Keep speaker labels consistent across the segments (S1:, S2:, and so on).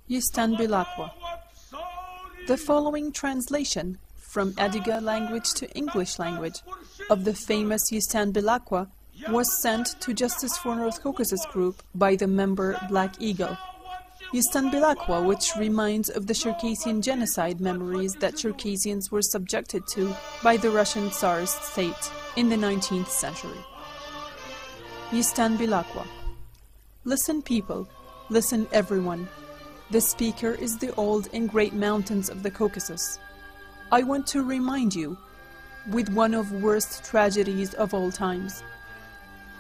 S1: Yistan Bilakwa. The following translation from Adiga language to English language of the famous Yistan Bilakwa was sent to Justice for North Caucasus group by the member Black Eagle. Yistan Bilakwa, which reminds of the Circassian genocide memories that Circassians were subjected to by the Russian Tsarist state in the 19th century. Yistan Bilakwa. Listen, people, listen, everyone. The speaker is the old and great mountains of the Caucasus. I want to remind you, with one of worst tragedies of all times.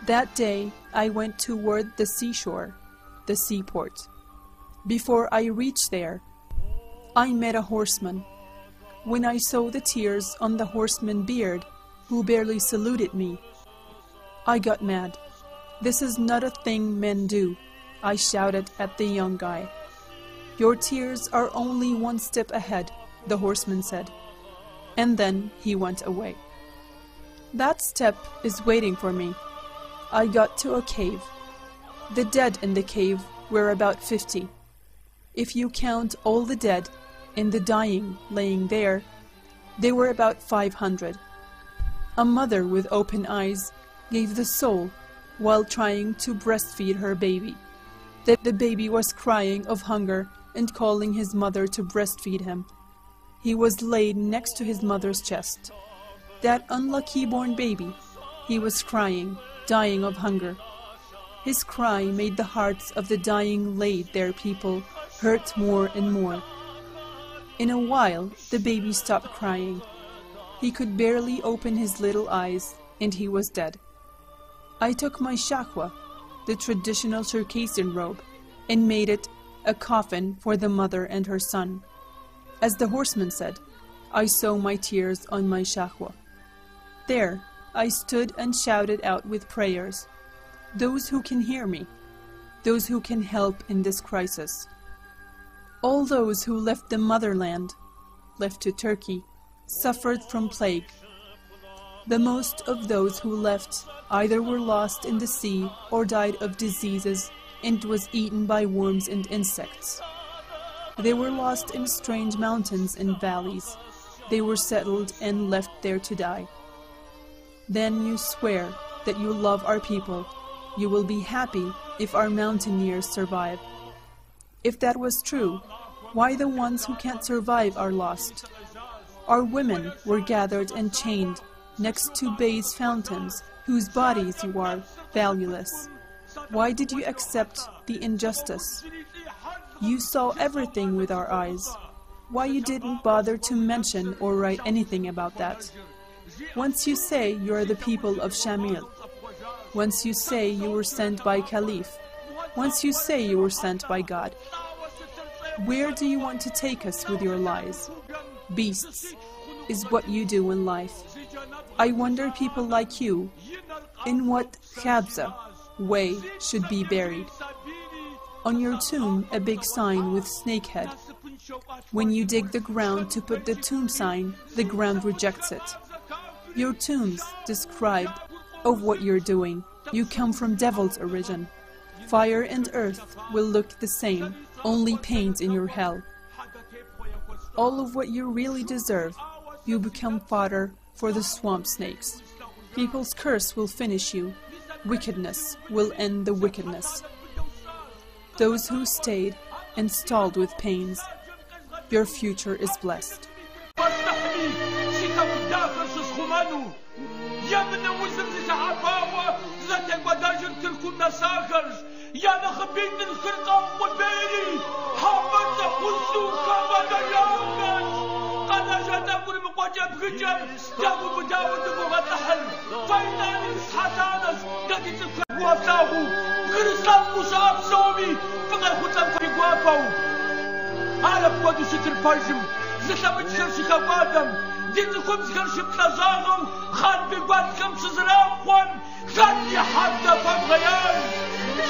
S1: That day, I went toward the seashore, the seaport. Before I reached there, I met a horseman. When I saw the tears on the horseman's beard, who barely saluted me, I got mad. This is not a thing men do, I shouted at the young guy. Your tears are only one step ahead, the horseman said. And then he went away. That step is waiting for me. I got to a cave. The dead in the cave were about 50. If you count all the dead and the dying laying there, they were about 500. A mother with open eyes gave the soul while trying to breastfeed her baby. The baby was crying of hunger and calling his mother to breastfeed him. He was laid next to his mother's chest. That unlucky born baby, he was crying, dying of hunger. His cry made the hearts of the dying laid there people hurt more and more. In a while, the baby stopped crying. He could barely open his little eyes, and he was dead. I took my shakwa, the traditional Circassian robe, and made it a coffin for the mother and her son. As the horseman said, I saw my tears on my shakwa. There, I stood and shouted out with prayers. Those who can hear me, those who can help in this crisis. All those who left the motherland, left to Turkey, suffered from plague. The most of those who left either were lost in the sea or died of diseases and was eaten by worms and insects. They were lost in strange mountains and valleys. They were settled and left there to die. Then you swear that you love our people. You will be happy if our mountaineers survive. If that was true, why the ones who can't survive are lost? Our women were gathered and chained next to bathed fountains, whose bodies you are valueless. Why did you accept the injustice? You saw everything with our eyes. Why you didn't bother to mention or write anything about that? Once you say you are the people of Shamil. Once you say you were sent by Caliph. Once you say you were sent by God. Where do you want to take us with your lies? Beasts is what you do in life. I wonder people like you, in what khabza way should be buried. On your tomb, a big sign with snake head. When you dig the ground to put the tomb sign, the ground rejects it. Your tombs describe of what you're doing. You come from devil's origin. Fire and earth will look the same, only paint in your hell. All of what you really deserve, you become fodder for the swamp snakes. People's curse will finish you. Wickedness will end the wickedness. Those who stayed and stalled with pains, your future is blessed.
S2: دينكم زكرشب تزاغو خان بيقواتكم سزراقون خلي حتى فالغيان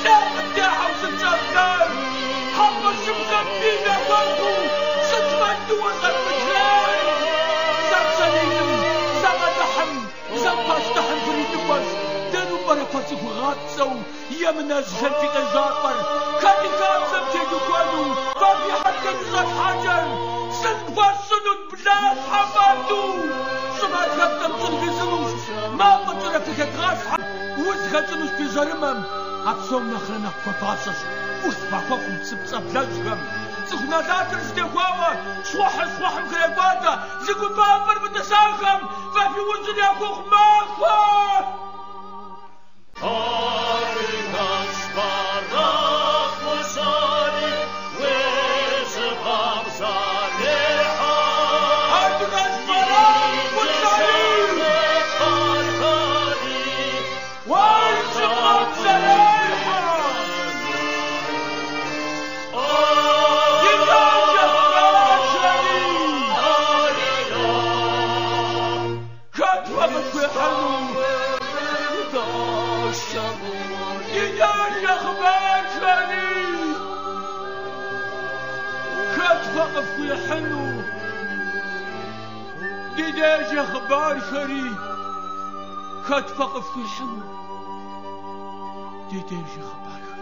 S2: لا مداحة وستشافتان حق الشمكم بينا وانتو ستمدو وزن مكلاي زم سليم زم دحم زم باش دحم فريد نواز دانو برفاسي وغات سو يمنا زلتي كزاطر كادي كابسم تيجو كانو بابي حتى نزل حجر سند واسنود بلا حمادو سمعت كابتن تنجزنوش ما قدر فيك تغاس وزغتنوش بزرمم أبصم نخرنا كوطاسس وثباكوكم تسبت بلازغم زغنا ذاتر زدهواوا صوح مكريباتا زغو بابر بتساغم ففي وزن ياكوخ ماكوا
S3: Arikas barak musali wezbam zaleha
S2: Arikas barak musali wezbam zaleha Yidajah bashari Katwa bashari يداش أخبار شاني كتوقف في حنو يداش أخبار شاني كتوقف في حنو يداش أخبار